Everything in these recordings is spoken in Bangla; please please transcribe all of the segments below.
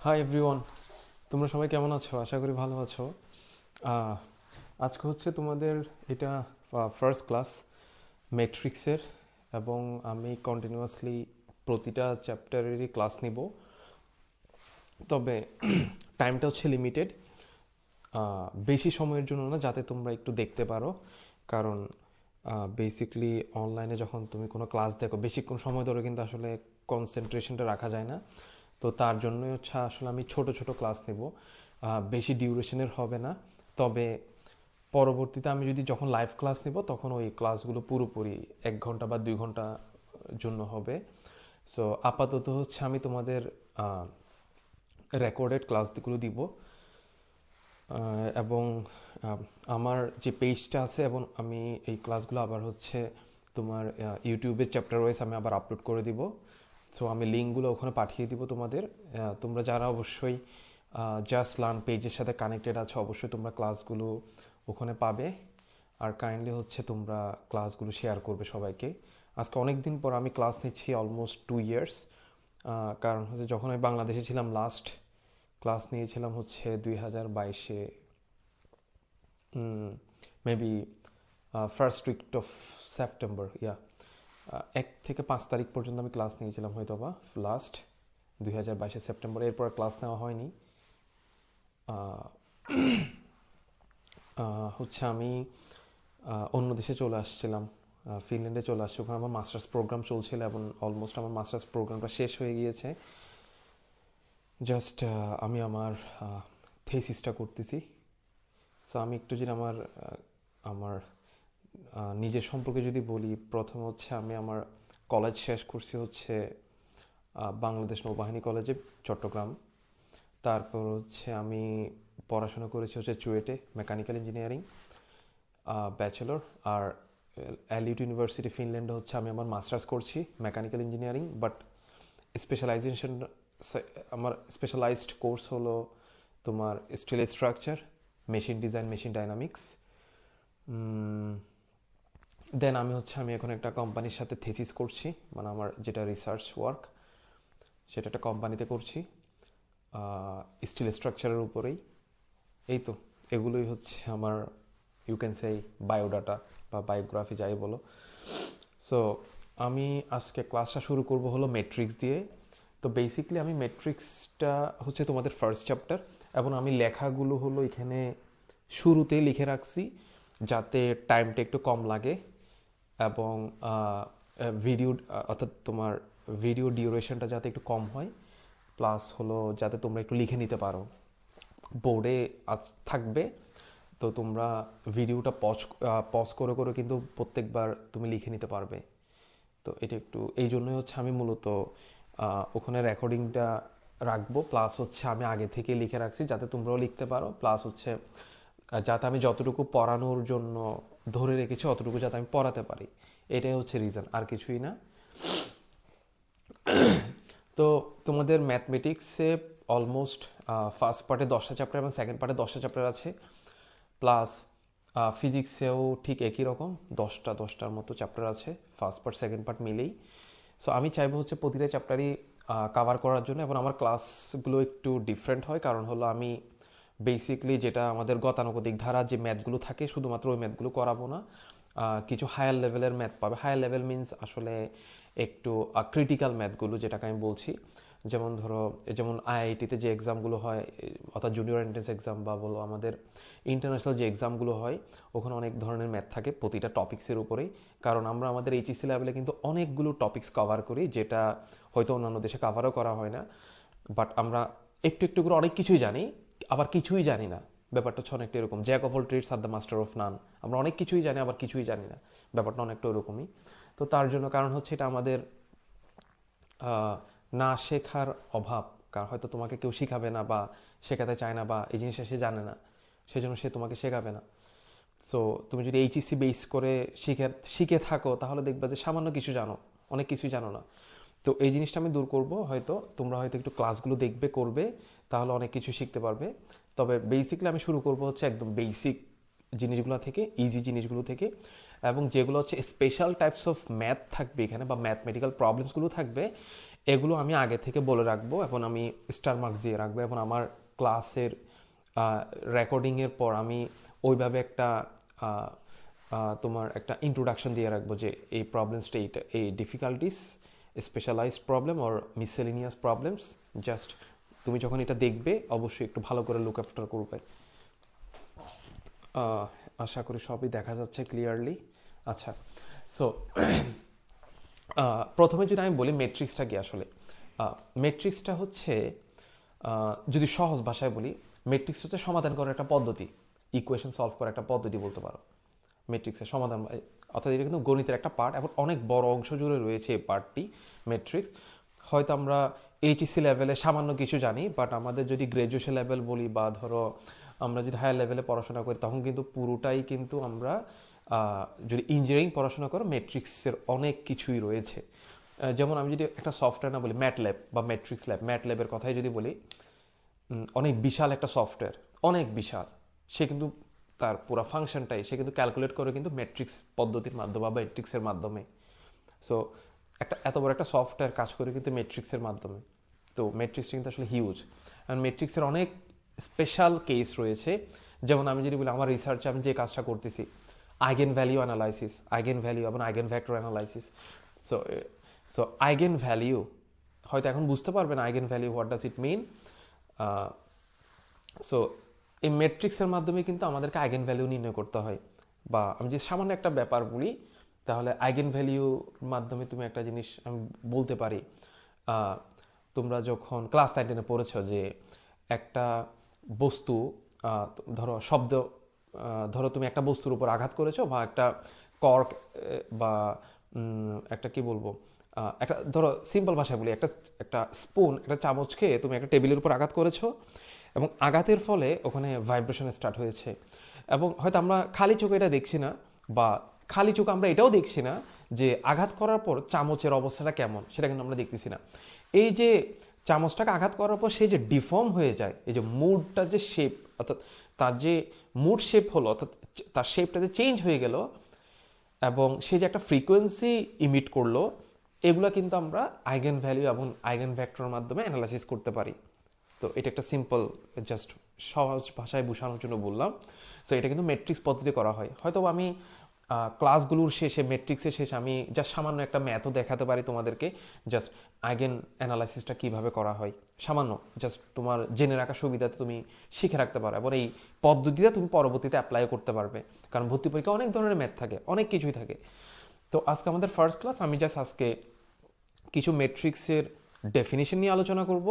হাই এভরিওয়ান, তোমরা সবাই কেমন আছো? আশা করি ভালো আছো। আহ, আজকে হচ্ছে তোমাদের এটা ফার্স্ট ক্লাস ম্যাট্রিক্সের, এবং আমি কন্টিনিউয়াসলি প্রতিটা চ্যাপ্টারেরই ক্লাস নিব। তবে টাইমটা হচ্ছে লিমিটেড, বেশি সময়ের জন্য না, যাতে তোমরা একটু দেখতে পারো। কারণ বেসিকলি অনলাইনে যখন তুমি কোনো ক্লাস দেখো বেশিক্ষণ সময় ধরে কিন্তু আসলে কনসেন্ট্রেশনটা রাখা যায় না। তো তার জন্যই হচ্ছে আসলে আমি ছোট ছোট ক্লাস নেব, বেশি ডিউরেশনের হবে না। তবে পরবর্তীতে আমি যদি যখন লাইভ ক্লাস নেব তখন ওই ক্লাসগুলো পুরোপুরি 1 ঘন্টা বা 2 ঘন্টা জন্য হবে। সো আপাতত হচ্ছে আমি তোমাদের রেকর্ডেড ক্লাসগুলো দিব। এবং আহ, আমার যে পেজটা আছে, এবং আমি এই ক্লাসগুলো আবার হচ্ছে তোমার ইউটিউবের চ্যাপ্টার ওয়াইজ আমি আবার আপলোড করে দিব। সো আমি লিঙ্কগুলো ওখানে পাঠিয়ে দিব তোমাদের। তোমরা যারা অবশ্যই জাস্ট লার্ন পেজের সাথে কানেক্টেড আছো, অবশ্যই তোমরা ক্লাসগুলো ওখানে পাবে। আর কাইন্ডলি হচ্ছে তোমরা ক্লাসগুলো শেয়ার করবে সবাইকে। আজকে অনেক দিন পর আমি ক্লাস নিচ্ছি, অলমোস্ট 2 ইয়ার্স। কারণ হচ্ছে যখন আমি বাংলাদেশে ছিলাম লাস্ট ক্লাস নিয়েছিলাম হচ্ছে 2022-এ, maybe first week of September, 1 থেকে 5 তারিখ পর্যন্ত আমি ক্লাস নিয়েছিলাম হয়তো বা লাস্ট 2022-এর সেপ্টেম্বর। এরপর ক্লাস নেওয়া হয়নি। আহ, হচ্ছে আমি অন্য দেশে চলে আসছিলাম, ফিনল্যান্ডে চলে আসছি। ওখানে আমার মাস্টার্স প্রোগ্রাম চলছিল এবং অলমোস্ট আমার মাস্টার্স প্রোগ্রামটা শেষ হয়ে গিয়েছে। জাস্ট আমি আমার থেসিসটা করতেছি। সো আমি একটু যদি আমার আমার নিজের সম্পর্কে যদি বলি, প্রথম হচ্ছে আমি আমার কলেজ শেষ করছি হচ্ছে বাংলাদেশ নৌবাহিনী কলেজে, চট্টগ্রাম। তারপর হচ্ছে আমি পড়াশোনা করেছি হচ্ছে চুয়েটে, মেকানিক্যাল ইঞ্জিনিয়ারিং ব্যাচেলর। আর অ্যালিউট ইউনিভার্সিটি ফিনল্যান্ডে হচ্ছে আমি আমার মাস্টার্স করছি মেকানিক্যাল ইঞ্জিনিয়ারিং, বাট স্পেশালাইজেশন, আমার স্পেশালাইজড কোর্স হলো তোমার steel structure, machine design, machine dynamics. Then আমি এখন একটা কোম্পানির সাথে থেসিস করছি, মানে আমার যেটা রিসার্চ ওয়ার্ক সেটা একটা কোম্পানিতে করছি স্টিল স্ট্রাকচারের উপরেই। এই তো, এগুলোই হচ্ছে আমার, ইউ ক্যান সে, বায়োডাটা বা বায়োগ্রাফি যাই বলো। সো আমি আজকে ক্লাসটা শুরু করব হলো ম্যাট্রিক্স দিয়ে। তো বেসিকলি আমি ম্যাট্রিক্সটা হচ্ছে তোমাদের ফার্স্ট চ্যাপ্টার, এবং আমি লেখাগুলো হলো এখানে শুরুতেই লিখে রাখছি যাতে টাইমটা একটু কম লাগে, এবং ভিডিও, অর্থাৎ তোমার ভিডিও ডিউরেশনটা যাতে একটু কম হয়, প্লাস হলো যাতে তোমরা একটু লিখে নিতে পারো। বোর্ডে আজ থাকবে, তো তোমরা ভিডিওটা পজ করে করে কিন্তু প্রত্যেকবার তুমি লিখে নিতে পারবে। তো এটা একটু এই জন্যই হচ্ছে আমি মূলত ওখানে রেকর্ডিংটা রাখবো, প্লাস হচ্ছে আমি আগে থেকে লিখে রাখছি যাতে তোমরাও লিখতে পারো, প্লাস হচ্ছে যাতে আমি যতটুকু পড়ানোর জন্য ধরে রেখেছি অতটুকু যাতে আমি পড়াতে পারি। এটাই হচ্ছে রিজন, আর কিছুই না। তো তোমাদের ম্যাথমেটিক্সে অলমোস্ট ফার্স্ট পার্টে 10টা চ্যাপ্টার এবং সেকেন্ড পার্টে 10টা চ্যাপ্টার আছে, প্লাস ফিজিক্সেও ঠিক একই রকম 10টার মতো চ্যাপ্টার আছে, ফার্স্ট পার্ট সেকেন্ড পার্ট মিলেই। সো আমি চাইবো হচ্ছে প্রতিটা চ্যাপ্টারই কাভার করার জন্য, এবং আমার ক্লাসগুলো একটু ডিফারেন্ট হয়। কারণ হলো আমি বেসিকলি যেটা আমাদের গতানুগতিক ধারা যে ম্যাথগুলো থাকে শুধুমাত্র ওই ম্যাথগুলো করাবো না, কিছু হায়ার লেভেলের ম্যাথ পাবে। হায়ার লেভেল মিনস আসলে একটু ক্রিটিক্যাল ম্যাথগুলো যেটাকে আমি বলছি। যেমন ধরো, যেমন আইআইটিতে যে এক্সামগুলো হয়, অর্থাৎ জুনিয়র এন্ট্রেন্স এক্সাম বা বলো আমাদের ইন্টারন্যাশনাল যে এক্সামগুলো হয়, ওখানে অনেক ধরনের ম্যাথ থাকে প্রতিটা টপিক্সের উপরেই। কারণ আমরা আমাদের এইচএসসি লেভেলে কিন্তু অনেকগুলো টপিক্স কভার করি, যেটা হয়তো অন্যান্য দেশে কভারও করা হয় না। বাট আমরা একটু একটু করে অনেক কিছুই জানি, আবার কিছুই জানি না। ব্যাপারটা হচ্ছে অনেকটা এরকম, জ্যাক অফ অল ট্রেডস আর দ্য মাস্টার অফ নান। আমরা অনেক কিছুই জানি আবার কিছুই জানি না, ব্যাপারটা অনেকটা ওরকমই। তো তার জন্য, কারণ হচ্ছে এটা আমাদের না শেখার অভাব। কারণ হয়তো তোমাকে কেউ শিখাবে না বা শেখাতে চায় না, বা এই জিনিসটা সে জানে না, সেজন্য সে তোমাকে শেখাবে না। সো তুমি যদি এইচএসসি বেস করে শিখে শিখে থাকো তাহলে দেখবে যে সামান্য কিছু জানো, অনেক কিছুই জানো না। তো এই জিনিসটা আমি দূর করব, হয়তো তোমরা হয়তো একটু ক্লাসগুলো দেখবে, করবে, তাহলে অনেক কিছু শিখতে পারবে। তবে বেসিকলি আমি শুরু করব হচ্ছে একদম বেসিক জিনিসগুলো থেকে, ইজি জিনিসগুলো থেকে, এবং যেগুলো হচ্ছে স্পেশাল টাইপস অফ ম্যাথ থাকবে এখানে বা ম্যাথমেটিক্যাল প্রবলেমসগুলো থাকবে, এগুলো আমি আগে থেকে বলে রাখবো এবং আমি স্টার মার্কস দিয়ে রাখবো, এবং আমার ক্লাসের রেকর্ডিংয়ের পর আমি ওইভাবে একটা তোমার একটা ইন্ট্রোডাকশন দিয়ে রাখবো যে এই প্রবলেমসটা, এইটা, এই difficulties, specialized problem or miscellaneous problems. Just তুমি যখন এটা দেখবে অবশ্যই একটু ভালো করে লুক আফটার করবে। আশা করি সবই দেখা যাচ্ছে ক্লিয়ারলি। আচ্ছা, সো প্রথমে যদি আমি বলি ম্যাট্রিক্সটা কি আসলে, ম্যাট্রিক্সটা হচ্ছে, যদি সহজ ভাষায় বলি, ম্যাট্রিক্স হচ্ছে সমাধান করার একটা পদ্ধতি, ইকুয়েশন সলভ করার একটা পদ্ধতি বলতে পারো। ম্যাট্রিক্সের সমাধান, অর্থাৎ এটা কিন্তু গণিতের একটা পার্ট এবং অনেক বড় অংশ জুড়ে রয়েছে এই পার্টটি ম্যাট্রিক্স। হয়তো আমরা এইচএসসি লেভেলে সামান্য কিছু জানি, বাট আমাদের যদি গ্র্যাজুয়েশন লেভেল বলি বা ধরো আমরা যদি হায়ার লেভেলে পড়াশোনা করি, তখন কিন্তু পুরোটাই কিন্তু আমরা, যদি ইঞ্জিনিয়ারিং পড়াশোনা করো, ম্যাট্রিক্সের অনেক কিছুই রয়েছে। যেমন আমি যদি একটা সফটওয়্যার না বলি, ম্যাটল্যাব বা ম্যাট্রিক্স ল্যাব, ম্যাটল্যাবের কথাই যদি বলি, অনেক বিশাল একটা সফটওয়্যার, অনেক বিশাল। সে কিন্তু তার পুরো ফাংশনটাই সে কিন্তু ক্যালকুলেট করে কিন্তু ম্যাট্রিক্স পদ্ধতির মাধ্যমে বা ম্যাট্রিক্সের মাধ্যমে। সো একটা এত বড় একটা সফটওয়্যার কাজ করে কিন্তু ম্যাট্রিক্সের মাধ্যমে। তো ম্যাট্রিক্সটা কিন্তু আসলে হিউজ, কারণ ম্যাট্রিক্সের অনেক স্পেশাল কেস রয়েছে। যেমন আমি যদি বলি, আমার রিসার্চে আমি যে কাজটা করতেছি, eigenvalue analysis, eigenvalue এবং eigenvector analysis. So so eigenvalue হয়তো এখন বুঝতে পারবেন eigenvalue what does it mean. So এই ম্যাট্রিক্সের মাধ্যমে কিন্তু আমাদেরকে আইগেন ভ্যালিউ নির্ণয় করতে হয়। বা আমি যে সামান্য একটা ব্যাপার বলি, তাহলে আইগেন ভ্যালিউর মাধ্যমে তুমি একটা জিনিস আমি বলতে পারি, তোমরা যখন ক্লাস 9-10 পড়েছ যে একটা বস্তু, ধরো শব্দ, ধরো তুমি একটা বস্তুর উপর আঘাত করেছো, বা একটা কর্ক বা একটা কি বলবো, একটা ধরো সিম্পল ভাষায় বলি, একটা একটা স্পুন, একটা চামচ খেয়ে তুমি একটা টেবিলের উপর আঘাত করেছো, এবং আঘাতের ফলে ওখানে ভাইব্রেশন স্টার্ট হয়েছে। এবং হয়তো আমরা খালি চোখে এটা দেখছি না, বা খালি চোখে আমরা এটাও দেখছি না যে আঘাত করার পর চামচের অবস্থাটা কেমন, সেটা কিন্তু আমরা দেখতেছি না। এই যে চামচটাকে আঘাত করার পর সে যে ডিফর্ম হয়ে যায়, এই যে মুডটার যে শেপ, অর্থাৎ তার যে মুড শেপ হলো, অর্থাৎ তার শেপটা যে চেঞ্জ হয়ে গেল, এবং সে যে একটা ফ্রিকোয়েন্সি ইমিট করলো, এগুলো কিন্তু আমরা আইগেন ভ্যালু এবং আইগেন ভেক্টরের মাধ্যমে অ্যানালাইসিস করতে পারি। তো এটা একটা সিম্পল, জাস্ট সহজ ভাষায় বোঝানোর জন্য বললাম। সো এটা কিন্তু ম্যাট্রিক্স পদ্ধতি করা হয়। হয়তো আমি ক্লাসগুলোর শেষে, ম্যাট্রিক্সের শেষে আমি জাস্ট সামান্য একটা ম্যাথও দেখাতে পারি তোমাদেরকে, জাস্ট আইগেন অ্যানালাইসিসটা কীভাবে করা হয়, সামান্য জাস্ট তোমার জেনে রাখার সুবিধাতে তুমি শিখে রাখতে পারো, এবং এই পদ্ধতিটা তুমি পরবর্তীতে অ্যাপ্লাই করতে পারবে। কারণ ভর্তি পরীক্ষা অনেক ধরনের ম্যাথ থাকে, অনেক কিছুই থাকে। তো আজকে আমাদের ফার্স্ট ক্লাস, আমি জাস্ট আজকে কিছু ম্যাট্রিক্সের ডেফিনিশন নিয়ে আলোচনা করব,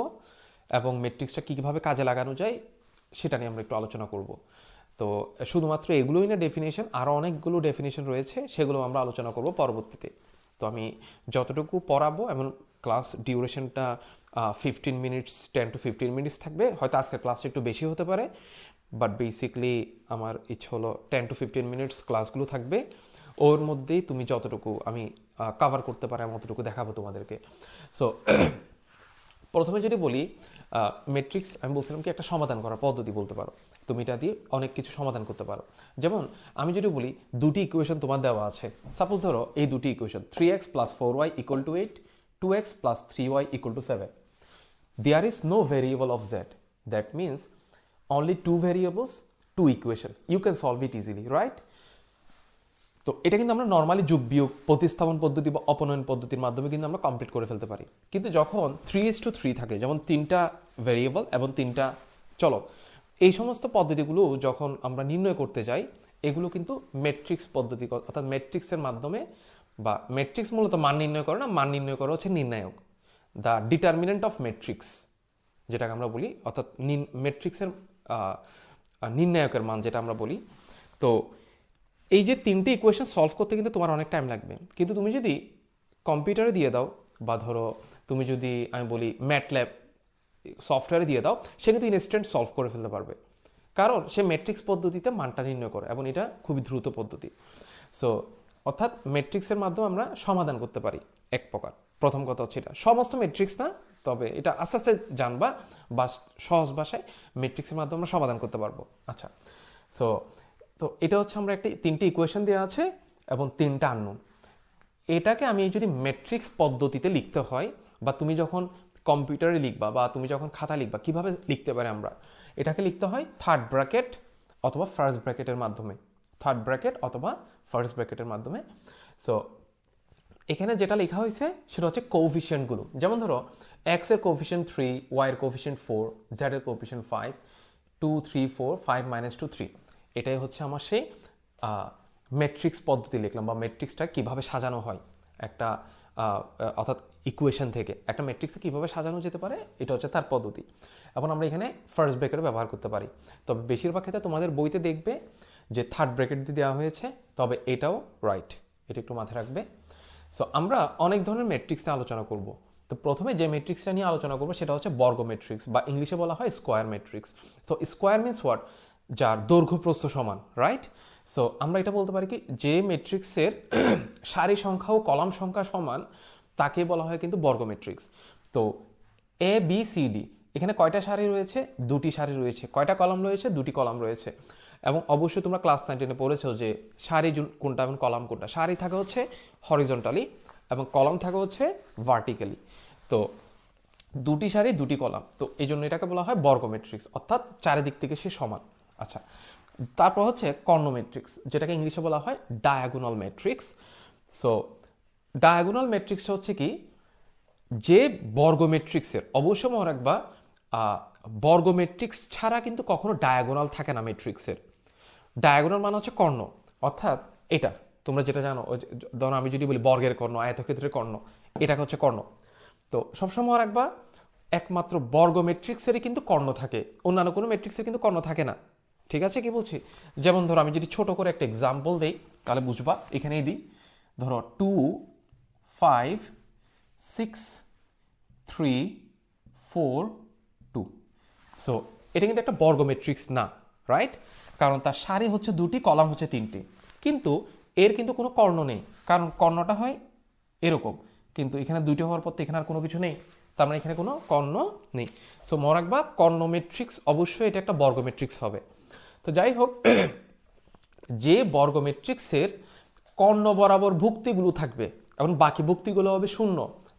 এবং ম্যাট্রিক্সটা কীভাবে কাজে লাগানো যায় সেটা নিয়ে আমরা একটু আলোচনা করব। তো শুধুমাত্র এগুলোই না ডেফিনেশন, আরও অনেকগুলো ডেফিনেশন রয়েছে, সেগুলো আমরা আলোচনা করব পরবর্তীতে। তো আমি যতটুকু পড়াবো, এবং ক্লাস ডিউরেশনটা 15 মিনিটস, 10 to 15 মিনিটস থাকবে। হয়তো আজকের ক্লাসটা একটু বেশি হতে পারে, বাট বেসিকলি আমার ইচ্ছে হলো 10 to 15 মিনিটস ক্লাসগুলো থাকবে। ওর মধ্যেই তুমি যতটুকু আমি কভার করতে পারি আমি অতটুকু দেখাবো তোমাদেরকে। সো প্রথমে যদি বলি, ম্যাট্রিক্স আমি বলছিলাম কি একটা সমাধান করার পদ্ধতি বলতে পারো। তুমি এটা দিয়ে অনেক কিছু সমাধান করতে পারো। যেমন আমি যদি বলি, দুটি ইকুয়েশন তোমার দেওয়া আছে, সাপোজ ধরো এই দুটি equation 3x + 4y = 8, 2x + 3y = 7. There is no variable of z. That means only two variables, two equation. You can solve it easily, right? তো এটা কিন্তু আমরা নর্মালি যোগ বিয়োগ, প্রতিস্থাপন পদ্ধতি বা অপনয়ন পদ্ধতির মাধ্যমে কিন্তু আমরা কমপ্লিট করে ফেলতে পারি। কিন্তু যখন 3:3 থাকে, যেমন 3টা ভেরিয়েবল এবং 3টা চলক, এই সমস্ত পদ্ধতিগুলো যখন আমরা নির্ণয় করতে যাই, এগুলো কিন্তু ম্যাট্রিক্স পদ্ধতি, অর্থাৎ ম্যাট্রিক্সের মাধ্যমে, বা ম্যাট্রিক্স মূলত মান নির্ণয় করে না, মান নির্ণয় করা হচ্ছে নির্ণায়ক, দ্য ডিটারমিনেন্ট অফ ম্যাট্রিক্স যেটাকে আমরা বলি, অর্থাৎ ম্যাট্রিক্সের নির্ণায়কের মান যেটা আমরা বলি। তো এই যে 3টে ইকুয়েশন সলভ করতে কিন্তু তোমার অনেক টাইম লাগবে, কিন্তু তুমি যদি কম্পিউটারে দিয়ে দাও, বা ধরো তুমি যদি আমি বলি ম্যাটল্যাব সফটওয়্যারে দিয়ে দাও, সে কিন্তু ইনস্ট্যান্ট সলভ করে ফেলতে পারবে, কারণ সে ম্যাট্রিক্স পদ্ধতিতে মানটা নির্ণয় করে, এবং এটা খুবই দ্রুত পদ্ধতি। সো অর্থাৎ ম্যাট্রিক্সের মাধ্যমে আমরা সমাধান করতে পারি এক প্রকার। প্রথম কথা হচ্ছে এটা সমস্ত ম্যাট্রিক্স না, তবে এটা আস্তে আস্তে জানবা, বা সহজ ভাষায় ম্যাট্রিক্সের মাধ্যমে আমরা সমাধান করতে পারবো। আচ্ছা, সো তো এটা হচ্ছে আমরা একটা 3টে ইকুয়েশন দেওয়া আছে এবং 3টা আননোন। এটাকে আমি যদি ম্যাট্রিক্স পদ্ধতিতে লিখতে হয়, বা তুমি যখন কম্পিউটারে লিখবা বা তুমি যখন খাতা লিখবা কিভাবে লিখতে পারি আমরা, এটাকে লিখতে হয় থার্ড ব্র্যাকেট অথবা ফার্স্ট ব্র্যাকেটের মাধ্যমে, থার্ড ব্র্যাকেট অথবা ফার্স্ট ব্র্যাকেটের মাধ্যমে। সো এখানে যেটা লেখা হয়েছে সেটা হচ্ছে কোএফিসিয়েন্টগুলো, যেমন ধরো এক্স এর কোএফিসিয়েন্ট 3, ওয়াই এর কোএফিসিয়েন্ট 4, জেড এর কোএফিসিয়েন্ট 5, 2 3 4 5 - 2 3। এটাই হচ্ছে আমার সেই ম্যাট্রিক্স পদ্ধতি লিখলাম, বা ম্যাট্রিক্সটা কিভাবে সাজানো হয় একটা অর্থাৎ ইকুয়েশন থেকে একটা ম্যাট্রিক্সে কিভাবে সাজানো যেতে পারে, এটা হচ্ছে তার পদ্ধতি। এখন আমরা এখানে ফার্স্ট ব্র্যাকেট ব্যবহার করতে পারি, তবে বেশিরভাগ ক্ষেত্রে তোমাদের বইতে দেখবে যে থার্ড ব্র্যাকেট দিয়ে দেওয়া হয়েছে, তবে এটাও রাইট, এটা একটু মাথায় রাখবে। সো আমরা অনেক ধরনের ম্যাট্রিক্স নিয়ে আলোচনা করব। তো প্রথমে যে ম্যাট্রিক্সটা নিয়ে আলোচনা করবো সেটা হচ্ছে বর্গ ম্যাট্রিক্স, বা ইংলিশে বলা হয় স্কোয়ার ম্যাট্রিক্স। তো স্কোয়ার মিনস হোয়াট, যার দৈর্ঘ্য প্রস্থ সমান, রাইট? সো আমরা এটা বলতে পারি কি, যে ম্যাট্রিক্সের সারি সংখ্যা ও কলাম সংখ্যা সমান তাকে বলা হয় কিন্তু বর্গ ম্যাট্রিক্স। তো এ বি সি ডি, এখানে কয়টা সারি রয়েছে? দুটি সারি রয়েছে। কয়টা কলাম রয়েছে? দুটি কলাম রয়েছে। এবং অবশ্যই তোমরা ক্লাস 9 পড়েছো যে সারি কোনটা এবং কলাম কোনটা। সারি থাকে হচ্ছে হরিজন্টালি এবং কলাম থাকে হচ্ছে ভার্টিক্যালি। তো দুটি সারি দুটি কলাম, তো এই জন্য এটাকে বলা হয় বর্গ ম্যাট্রিক্স, অর্থাৎ চারিদিক থেকে সে সমান। আচ্ছা, তারপর হচ্ছে কর্ণ ম্যাট্রিক্স, যেটাকে ইংলিশে বলা হয় ডায়াগোনাল ম্যাট্রিক্স। সো ডায়াগোনাল ম্যাট্রিক্সটা হচ্ছে কি, যে বর্গ ম্যাট্রিক্সের, অবশ্যই মনে রাখবা বর্গ ম্যাট্রিক্স ছাড়া কিন্তু কখনো ডায়াগোনাল থাকে না ম্যাট্রিক্সের। ডায়াগোনাল মানে হচ্ছে কর্ণ, অর্থাৎ এটা তোমরা যেটা জানো, ধরো আমি যদি বলি বর্গের কর্ণ, আয়তক্ষেত্রের কর্ণ, এটাকে হচ্ছে কর্ণ। তো সবসময় রাখবা একমাত্র বর্গ ম্যাট্রিক্সেরই কিন্তু কর্ণ থাকে, অন্যান্য কোনো ম্যাট্রিক্সের কিন্তু কর্ণ থাকে না। ঠিক আছে, কি বলছি? যেমন ধরো আমি যদি ছোট করে একটা এক্সাম্পল দেই তাহলে বুঝবা, এখানেই দিই। ধরো 2 5 6 3 4 2। সো এটা কিন্তু একটা বর্গ ম্যাট্রিক্স না, রাইট? কারণ তার সারি হচ্ছে দুটি, কলাম হচ্ছে তিনটি, কিন্তু এর কিন্তু কোনো কর্ণ নেই, কারণ কর্ণটা হয় এরকম, কিন্তু এখানে দুইটি হওয়ার পর তো এখানে আর কোনো কিছু নেই, তার মানে এখানে কোনো কর্ণ নেই। সো মনে রাখবা কর্ণ ম্যাট্রিক্স অবশ্যই এটা একটা বর্গ ম্যাট্রিক্স হবে। তো যাই হোক, যে বর্গ ম্যাট্রিক্সের কর্ণ বরাবর ভুক্তিগুলো থাকবে এবং বাকি ভুক্তিগুলো হবে শূন্য,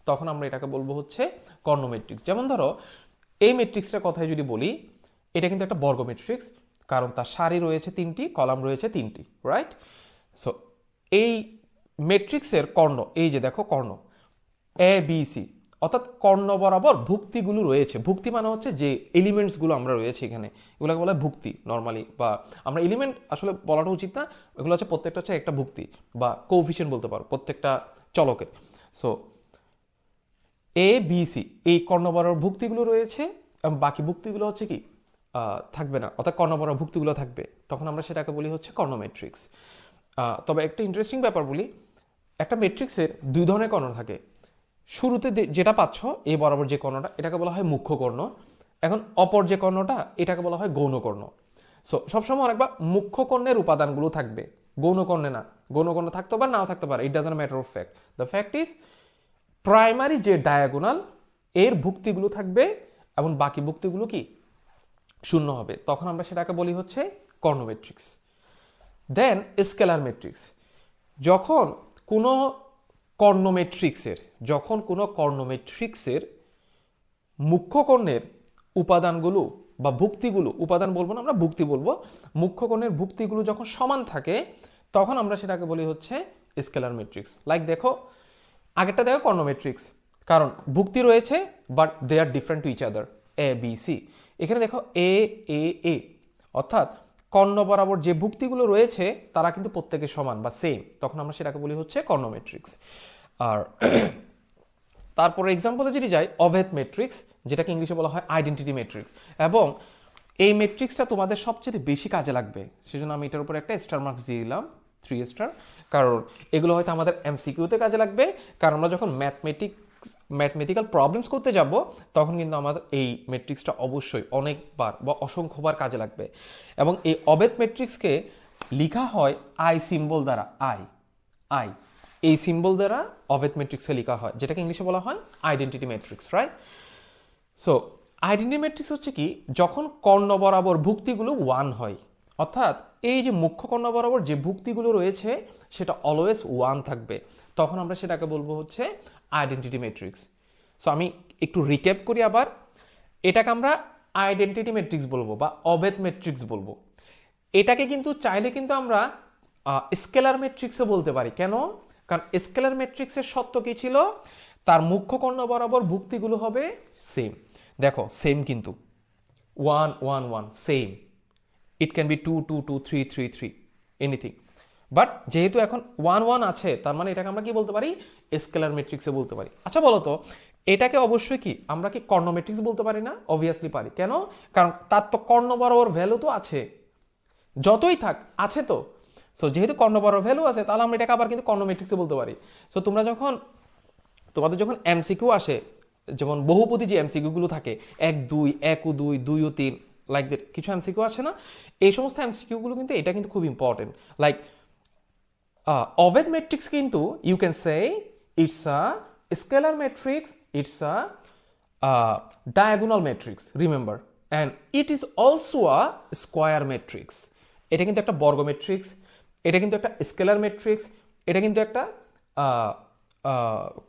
তখন আমরা এটাকে বলবো হচ্ছে কর্ণ ম্যাট্রিক্স। যেমন ধরো এই ম্যাট্রিক্সটার কথাই যদি বলি, এটা কিন্তু একটা বর্গ ম্যাট্রিক্স, কারণ তার সারি রয়েছে তিনটি, কলাম রয়েছে তিনটি, রাইট? সো এই ম্যাট্রিক্সের কর্ণ, এই যে দেখো কর্ণ এ বি সি, অর্থাৎ কর্ণ বরাবর ভুক্তিগুলো রয়েছে। ভুক্তি মানে হচ্ছে যে এলিমেন্টসগুলো আমরা রয়েছে এখানে, এগুলোকে বলা হয় ভুক্তি নর্মালি, বা আমরা এলিমেন্ট আসলে বলাটা উচিত না, এগুলো হচ্ছে প্রত্যেকটা হচ্ছে একটা ভুক্তি বা কোএফিসিয়েন্ট বলতে পারো প্রত্যেকটা চলকের। সো এ বি সি এই কর্ণ বরাবর ভুক্তিগুলো রয়েছে, এবং বাকি ভুক্তিগুলো হচ্ছে কি থাকবে না, অর্থাৎ কর্ণ বরাবর ভুক্তিগুলো থাকবে, তখন আমরা সেটাকে বলি হচ্ছে কর্ণ ম্যাট্রিক্স। তবে একটা ইন্টারেস্টিং ব্যাপার বলি, একটা ম্যাট্রিক্সের দুই ধরনের কর্ণ থাকে। শুরুতে যেটা পাচ্ছ এ বরাবর যে কর্ণটা, এটাকে বলা হয় মুখ্য কর্ণ। এখন অপর যে কর্ণটা, এটাকে বলা হয় গৌণ কর্ণ। সো সবসময় অনেকবা মুখ্য কর্ণের উপাদানগুলো থাকবে, গৌণ কর্ণে না। গৌণ কর্ণ থাকতে পারে, নাও থাকতে পারে, it doesn't matter of fact. The fact is primary যে ডায়াগোনাল এর ভুক্তিগুলো থাকবে এবং বাকি ভুক্তিগুলো কি শূন্য হবে, তখন আমরা সেটাকে বলি হচ্ছে কর্ণ ম্যাট্রিক্স। দেন স্কেলার ম্যাট্রিক্স, যখন কোনো কর্ণ ম্যাট্রিক্সের মুখ্য কর্ণের উপাদানগুলো বা ভুক্তিগুলো, উপাদান বলবো না, আমরা ভুক্তি বলবো, মুখ্য কর্ণের ভুক্তিগুলো যখন সমান থাকে, তখন আমরা সেটাকে বলি হচ্ছে স্কেলার ম্যাট্রিক্স। লাইক দেখো আগেরটা দেখো কর্ণ ম্যাট্রিক্স, কারণ ভুক্তি রয়েছে but they are different to each other, A B C. এখানে দেখো এ এ এ, অর্থাৎ কর্ণ বরাবর যে ভুক্তিগুলো রয়েছে তারা কিন্তু প্রত্যেকে সমান বা সেম, তখন আমরা সেটাকে বলি হচ্ছে কর্ণ ম্যাট্রিক্স। আর তারপরে এক্সাম্পলে যদি যাই, অভেদ ম্যাট্রিক্স, যেটাকে ইংলিশে বলা হয় আইডেন্টিটি ম্যাট্রিক্স, এবং এই ম্যাট্রিক্সটা তোমাদের সবচেয়ে বেশি কাজে লাগবে, সেজন্য আমি এটার উপর একটা স্টার মার্কস দিয়ে দিলাম, 3 স্টার, কারণ এগুলো হয়তো আমাদের এমসিকিউতে কাজে লাগবে, কারণ আমরা যখন ম্যাথমেটিক্যাল প্রবলেমস করতে যাব তখন কিন্তু আমাদের এই ম্যাট্রিক্সটা অবশ্যই অনেকবার বা অসংখ্যবার কাজে লাগবে। এবং এই অভেদ ম্যাট্রিক্সকে লেখা হয় আই সিম্বল দ্বারা, আই এই সিম্বল দ্বারা অভেদ ম্যাট্রিক্সকে লেখা হয়, যেটাকে ইংলিশে বলা হয় identity matrix, right? So identity matrix হচ্ছে কি, যখন কর্ণ বরাবর ভুক্তিগুলো 1 হয়, অর্থাৎ এই যে মুখ্য কর্ণ বরাবর যে ভুক্তিগুলো রয়েছে সেটা অলওয়েজ 1 থাকবে, তখন আমরা সেটাকে বলবো হচ্ছে আইডেন্টিটি ম্যাট্রিক্স। সো আমি একটু রিক্যাপ করি আবার, এটাকে আমরা আইডেন্টিটি ম্যাট্রিক্স বলবো বা অভেদ ম্যাট্রিক্স বলবো। এটাকে কিন্তু চাইলে কিন্তু আমরা স্কেলার ম্যাট্রিক্সও বলতে পারি। কেন? কারণ স্কেলার ম্যাট্রিক্সের সত্য কি ছিল, তার মুখ্য কর্ণ বরাবর ভুক্তিগুলো হবে সেম। দেখো সেম কিন্তু 1 1 1 same, it can be 2 2 2 3 3 3 anything. But যেহেতু এখন 1 1 আছে, তার মানে এটাকে আমরা কি বলতে পারি, স্কেলার ম্যাট্রিক্সে বলতে পারি। আচ্ছা বলো তো, এটাকে অবশ্যই কি আমরা কি কর্ণ ম্যাট্রিক্স বলতে পারি না? অবভিয়াসলি পারি। কেন? কারণ তার তো কর্ণ বরাবর ভ্যালু তো আছে, যতই থাক আছে তো। সো যেহেতু কর্ণ বরাবর ভ্যালু আছে, তাহলে আমরা এটাকে আবার কিন্তু কর্ণ ম্যাট্রিক্সে বলতে পারি। সো তোমাদের যখন এমসিকিউ আসে, যেমন বহুপদী যে এমসিকিউ গুলো থাকে 1 2 1 ও 2 2 ও 3 লাইক দ্যাট, কিছু এমসিকিউ আছে না, এই সমস্ত এমসিকিউ গুলো কিন্তু এটা কিন্তু খুব ইম্পর্টেন্ট। লাইক অভেদ ম্যাট্রিক্স কিন্তু you can say it's a scalar matrix, it's a diagonal matrix, remember, and it is also a square matrix. এটা কিন্তু একটা বর্গ ম্যাট্রিক্স, এটা কিন্তু একটা স্কেলার ম্যাট্রিক্স, এটা কিন্তু একটা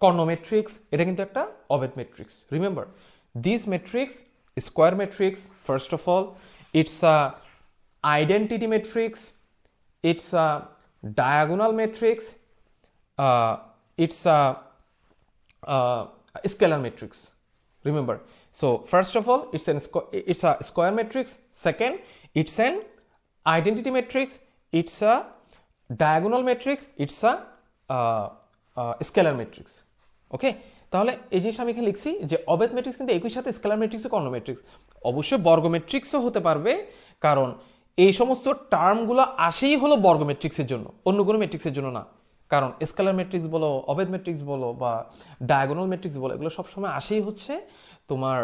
কর্ণ ম্যাট্রিক্স, এটা কিন্তু একটা অভেদ matrix. Remember this matrix, square matrix, first of all it's a identity matrix, it's a diagonal matrix, it's a scalar matrix. Remember, so first of all it's a square matrix, second it's an identity matrix, it's a diagonal matrix, it's a scalar matrix. ওকে, তাহলে এই জিনিস আমি এখানে লিখছি যে অভেদ ম্যাট্রিক্স কিন্তু একই সাথে স্কেলার ম্যাট্রিক্স ও কর্ণ ম্যাট্রিক্স, অবশ্যই বর্গ ম্যাট্রিক্সও হতে পারবে, কারণ এই সমস্ত টার্মগুলো আসেই হলো বর্গ ম্যাট্রিক্সের জন্য, অন্য কোনো ম্যাট্রিক্সের জন্য না। কারণ স্কেলার ম্যাট্রিক্স বলো, অভেদ ম্যাট্রিক্স বলো বা ডায়াগোনাল ম্যাট্রিক্স বলো, এগুলো সবসময় আসেই হচ্ছে তোমার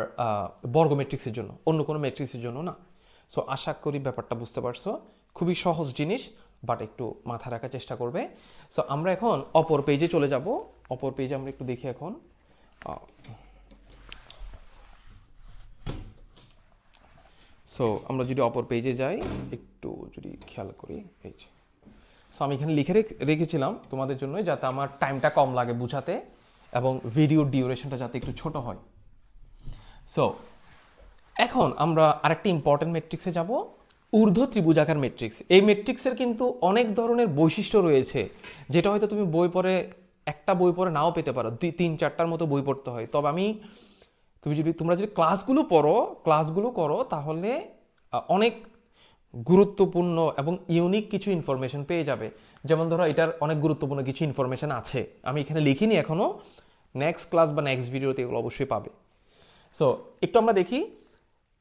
বর্গ ম্যাট্রিক্সের জন্য, অন্য কোনো ম্যাট্রিক্সের জন্য না। সো আশা করি ব্যাপারটা বুঝতে পারছো, খুবই সহজ জিনিস, বাট একটু মাথা রাখার চেষ্টা করবে। সো আমরা এখন অপর পেজে চলে যাব। অপর পেজে আমরা একটু দেখি এখন। সো আমরা যদি অপর পেজে যাই, একটু যদি খেয়াল করি, এই যে সো আমি এখানে লিখে রেখেছিলাম তোমাদের জন্য, যাতে আমার টাইমটা কম লাগে বুঝাতে এবং ভিডিও ডিউরেশনটা যাতে একটু ছোট হয়। সো এখন আমরা আরেকটি ইম্পর্টেন্ট ম্যাট্রিক্সে যাব, ঊর্ধ্ব ত্রিভুজাকার ম্যাট্রিক্স। এই ম্যাট্রিক্সের কিন্তু অনেক ধরনের বৈশিষ্ট্য রয়েছে, যেটা হয়তো তুমি একটা বই পড়ে নাও পেতে পারো, 3-4টার মতো বই পড়তে হয়। তবে তোমরা যদি ক্লাসগুলো করো তাহলে অনেক গুরুত্বপূর্ণ এবং ইউনিক কিছু ইনফরমেশন পেয়ে যাবে। যেমন ধরো এটার অনেক গুরুত্বপূর্ণ কিছু ইনফরমেশন আছে, আমি এখানে লিখিনি এখনো, নেক্সট ক্লাস বা নেক্সট ভিডিওতে এগুলো অবশ্যই পাবে। সো একটু আমরা দেখি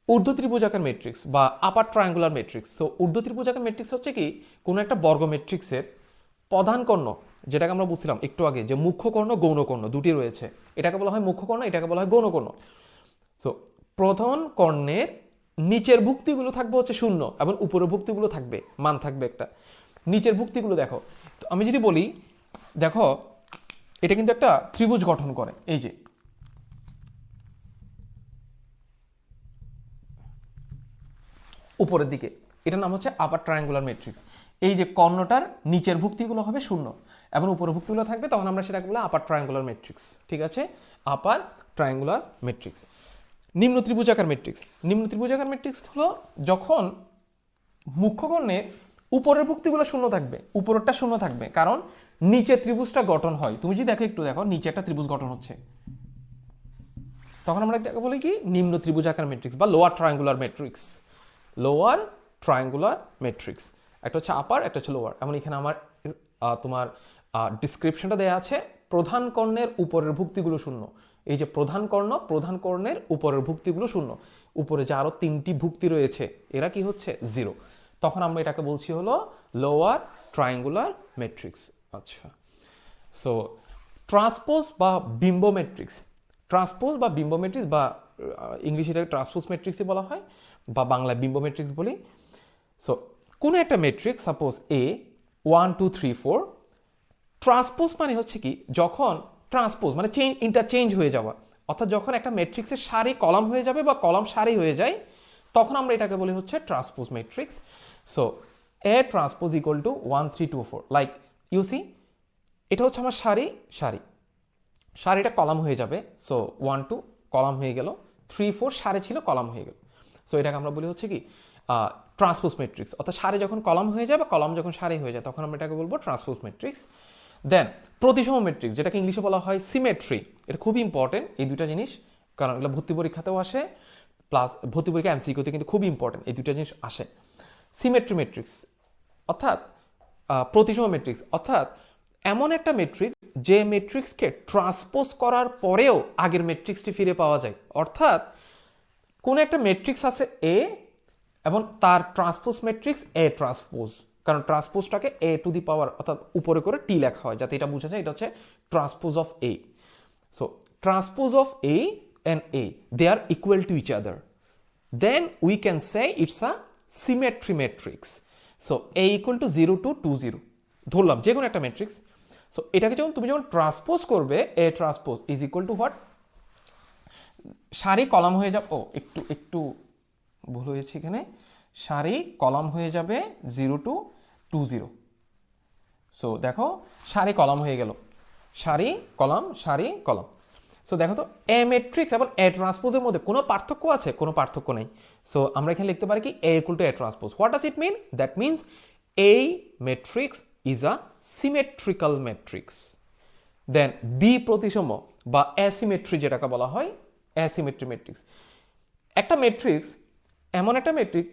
ঊর্ধ্ব ত্রিভুজাকার ম্যাট্রিক্স বা আপার ট্রায়াঙ্গুলার ম্যাট্রিক্স। সো ঊর্ধ্ব ত্রিভুজাকার ম্যাট্রিক্স হচ্ছে কি, কোনো একটা বর্গ ম্যাট্রিক্সের প্রধান কর্ণ, যেটাকে আমরা বুঝছিলাম একটু আগে যে মুখ্য কর্ণ গৌণ কর্ণ দুটি রয়েছে, এটাকে বলা হয় মুখ্য কর্ণ, এটাকে বলা হয় গৌণ কর্ণ। সো প্রধান কর্ণের নিচের ভুক্তিগুলো থাকবে হচ্ছে 0 এবং উপরের ভুক্তিগুলো থাকবে মান থাকবে একটা। নিচের ভুক্তিগুলো দেখো, তো আমি যদি বলি, দেখো এটা কিন্তু একটা ত্রিভুজ গঠন করে, এই যে উপরের দিকে, এটার নাম হচ্ছে আপার ট্রায়াঙ্গুলার ম্যাট্রিক্স। এই যে কর্ণটার নিচের ভুক্তিগুলো হবে 0 এবং উপরের ভুক্তিগুলো থাকবে, তখন আমরা সেটাকে বলি আপার ট্রায়াঙ্গুলার ম্যাট্রিক্স। ঠিক আছে, আপার ট্রায়াঙ্গুলার ম্যাট্রিক্স। নিম্ন ত্রিভুজাকার ম্যাট্রিক্স। নিম্ন ত্রিভুজাকার ম্যাট্রিক্স হলো যখন মুখ্য কর্ণের উপরের ভুক্তিগুলো 0 থাকবে, উপরেরটা 0 থাকবে, কারণ নিচে ত্রিভুজটা গঠন হয়। তুমি যদি একটু দেখো নিচে একটা ত্রিভুজ গঠন হচ্ছে, তখন আমরা এটাকে বলি কি, নিম্ন ত্রিভুজাকার ম্যাট্রিক্স বা lower triangular matrix. Lower triangular matrix, একটা হচ্ছে আপার, একটা হচ্ছে লোয়ার। এমন এখানে আমার তোমার ডিসক্রিপশনটা দেওয়া আছে, প্রধান কর্ণের উপরের ভুক্তিগুলো 0। এই যে প্রধান কর্ণের উপরের ভুক্তিগুলো 0, উপরে যে আরো 3টি ভুক্তি রয়েছে এরা কি হচ্ছে 0, তখন আমরা এটাকে বলছি হলো লোয়ার ট্রায়াঙ্গুলার ম্যাট্রিক্স। আচ্ছা, সো ট্রান্সপোজ বা বিম্ব ম্যাট্রিক্স। ট্রান্সপোজ বা বিম্ব ম্যাট্রিক্স বা ইংলিশে এটাকে ট্রান্সপোজ ম্যাট্রিক্সই বলা হয় বা বাংলায় বিম্ব ম্যাট্রিক্স বলি। সো কোনো একটা ম্যাট্রিক্স সাপোজ A 1 2 3 4, ট্রান্সপোজ মানে হচ্ছে কি, যখন ট্রান্সপোজ মানে ইন্টারচেঞ্জ হয়ে যাওয়া, অর্থাৎ যখন একটা ম্যাট্রিক্সের সারি কলাম হয়ে যাবে বা কলাম সারি হয়ে যায়, তখন আমরা এটাকে বলি হচ্ছে transpose matrix. So A transpose equal to 1 3 2 4, like you see, এটা হচ্ছে আমার সারি, সারিটা কলাম হয়ে যাবে। সো 1 2 কলাম হয়ে গেল, 3 4 সারি ছিল কলাম হয়ে গেল। সো এটাকে আমরা বলি হচ্ছে কি ট্রান্সপোজ ম্যাট্রিক্স। অর্থাৎ সারি যখন কলাম হয়ে যায় বা কলাম যখন সারি হয়ে যায় তখন আমরা এটাকে বলবো ট্রান্সপোজ ম্যাট্রিক্স। দেন প্রতিসম ম্যাট্রিক্স, যেটাকে ইংলিশে বলা হয় সিমেট্রি। এটা খুবই ইম্পর্টেন্ট এই দুইটা জিনিস, কারণ এগুলো ভর্তি পরীক্ষাতেও আসে, প্লাস ভর্তি পরীক্ষা এমসিকিউতে কিন্তু খুবই ইম্পর্টেন্ট এই দুইটা জিনিস আসে। সিমেট্রি ম্যাট্রিক্স অর্থাৎ প্রতিসম ম্যাট্রিক্স অর্থাৎ এমন একটা ম্যাট্রিক্স যে ম্যাট্রিক্সকে ট্রান্সপোজ করার পরেও আগের ম্যাট্রিক্সটি ফিরে পাওয়া যায়। অর্থাৎ কোন একটা ম্যাট্রিক্স আছে এ এবং তার ট্রান্সপোজ ম্যাট্রিক্স এ ট্রান্সপোজ, কারণ ট্রান্সপোজটাকে এ টু দি পাওয়ার অর্থাৎ উপরে করে টি লেখা হয় যাতে এটা বোঝা যায় এটা হচ্ছে transpose of A. So transpose of A and A, they are equal to each other. Then we can say it's a symmetry matrix. So A equal to 0 to 2 0 ধরলাম যে কোনো একটা ম্যাট্রিক্স। সো এটাকে তুমি যখন ট্রান্সপোজ করবে A transpose is equal to what, সারি কলাম হয়ে যাবে, একটু ভুল হয়েছে এখানে, সারি কলাম হয়ে যাবে 0 to 2 0। সো দেখো সারি কলাম হয়ে গেল, সারি কলাম সারি কলাম। সো দেখো তো এ ম্যাট্রিক্স এবং এ ট্রান্সপোজের মধ্যে কোনো পার্থক্য আছে? কোনো পার্থক্য নেই। সো আমরা এখানে লিখতে পারি কি A equal to A transpose. What does it mean? That means A matrix is a symmetrical matrix. Then B প্রতিসম বা অ্যাসিমেট্রি যেটাকে বলা হয় অ্যাসিমেট্রি ম্যাট্রিক্স। একটা ম্যাট্রিক্স এমন একটা ম্যাট্রিক্স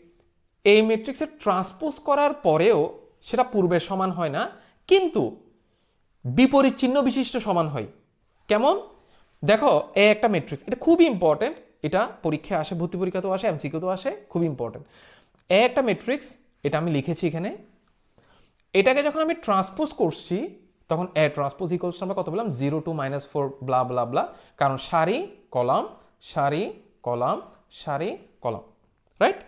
এই ম্যাট্রিক্সের ট্রান্সপোজ করার পরেও সেটা পূর্বের সমান হয় না, কিন্তু বিপরীত চিহ্ন বিশিষ্ট সমান হয়। কেমন? দেখো এ একটা ম্যাট্রিক্স, এটা খুবই ইম্পর্টেন্ট, এটা পরীক্ষায় আসে, ভর্তি পরীক্ষাতেও আসে, এমসিকিউতেও আসে, খুবই ইম্পর্টেন্ট। এ একটা ম্যাট্রিক্স, এটা আমি লিখেছি এখানে। এটাকে যখন আমি ট্রান্সপোজ করছি তখন এ ট্রান্সপোজ ইকুয়ালস আমরা কত বললাম 0 to -4 ব্লা ব্লা ব্লা, কারণ সারি কলাম সারি কলাম সারি কলাম, রাইট?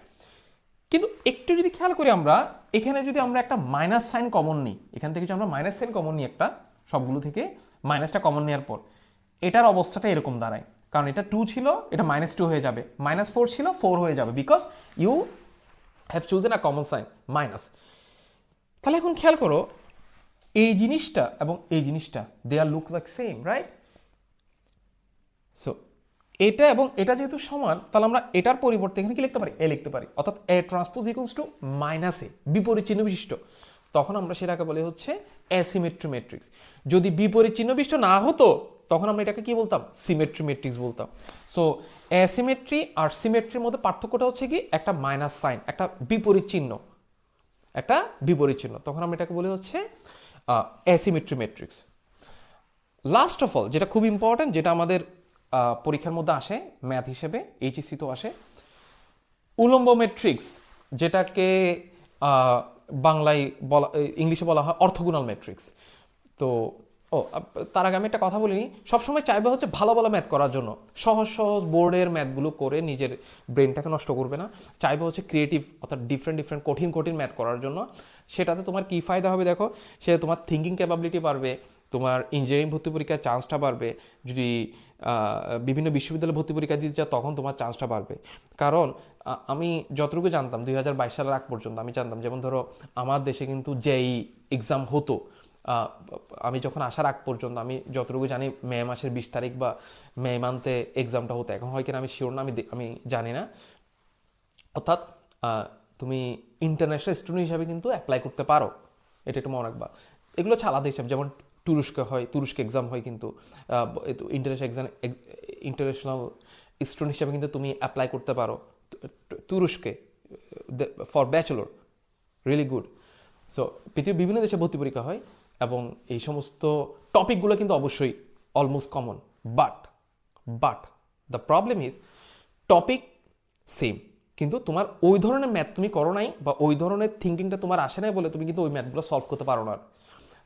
কিন্তু একটু যদি খেয়াল করি আমরা এখানে যদি আমরা একটা মাইনাস সাইন কমন নিই, এখান থেকে যদি আমরা মাইনাস সাইন কমন নিই একটা, সবগুলো থেকে মাইনাসটা কমন নেওয়ার পর এটার অবস্থাটা এরকম দাঁড়ায়, কারণ এটা 2 ছিল, এটা -2 হয়ে যাবে, -4 ছিল 4 হয়ে যাবে, because you have chosen a common sign minus. তাহলে এখন খেয়াল করো এই জিনিসটা এবং এই জিনিসটা they are look like same, right? So এটা এবং এটা যেহেতু সমান, তাহলে আমরা এটার পরিবর্তে এখানে কি লিখতে পারি? এ লিখতে পারি, অর্থাৎ এ ট্রান্সপোজ ইকুয়ালস টু -a, বিপরীত চিহ্ন বিশিষ্ট। তখন আমরা সেটাকে বলে হচ্ছে অ্যাসিমেট্রি ম্যাট্রিক্স। যদি বিপরীত চিহ্ন বিশিষ্ট না হতো তখন আমরা এটাকে কি বলতাম? সিমেট্রি ম্যাট্রিক্স বলতাম। সো অ্যাসিমেট্রি আর সিমেট্রির মধ্যে পার্থক্যটা হচ্ছে কি একটা মাইনাস সাইন, একটা বিপরীত চিহ্ন, একটা বিপরীত চিহ্ন, তখন আমরা এটাকে বলে হচ্ছে asymmetry matrix. Last of all যেটা খুব ইম্পর্টেন্ট, যেটা আমাদের পরীক্ষার মধ্যে আসে ম্যাথ হিসেবে, এইচএসসি তো আসে, উলম্ব ম্যাট্রিক্স, যেটাকে বাংলায় বলা, ইংলিশে বলা হয় অর্থোগোনাল ম্যাট্রিক্স। তো তার আগে আমি একটা কথা বলিনি, সবসময় চাইবে হচ্ছে ভালো ভালো ম্যাথ করার জন্য, সহজ সহজ বোর্ডের ম্যাথগুলো করে নিজের ব্রেনটাকে নষ্ট করবে না, চাইবে হচ্ছে ক্রিয়েটিভ অর্থাৎ ডিফারেন্ট ডিফারেন্ট কঠিন কঠিন ম্যাথ করার জন্য। সেটাতে তোমার কী ফায়দা হবে দেখো, সে তোমার থিঙ্কিং ক্যাপাবিলিটি বাড়বে, তোমার ইঞ্জিনিয়ারিং ভর্তি পরীক্ষার চান্সটা বাড়বে, যদি বিভিন্ন বিশ্ববিদ্যালয়ে ভর্তি পরীক্ষা দিতে চাও তখন তোমার চান্সটা বাড়বে। কারণ আমি যতটুকু জানতাম 2022 সালের আগ পর্যন্ত আমি জানতাম, যেমন ধরো আমার দেশে কিন্তু জেই এক্সাম হতো, আমি যখন আসার আগ পর্যন্ত আমি যতটুকু জানি মে মাসের 20 তারিখ বা মে মান্থে এক্সামটা হতো। এখন হয় কিনা আমি শিওর না, আমি জানি না। অর্থাৎ তুমি ইন্টারন্যাশনাল স্টুডেন্ট হিসাবে কিন্তু অ্যাপ্লাই করতে পারো, এটা একটু মনে রাখবা। এগুলো হচ্ছে আলাদা হিসাব, যেমন তুরস্কে হয়, তুরস্কে এক্সাম হয়, কিন্তু ইন্টারন্যাশনাল স্টুডেন্ট হিসাবে কিন্তু তুমি অ্যাপ্লাই করতে পারো তুরস্কে for bachelor, really good. So পৃথিবীর বিভিন্ন দেশে ভর্তি পরীক্ষা হয় এবং এই সমস্ত টপিকগুলো কিন্তু অবশ্যই almost common, but the problem is topic same, কিন্তু তোমার ওই ধরনের ম্যাথ তুমি করো নাই বা ওই ধরনের থিঙ্কিংটা তোমার আসে নাই বলে তুমি কিন্তু ওই ম্যাথগুলো সলভ করতে পারো না।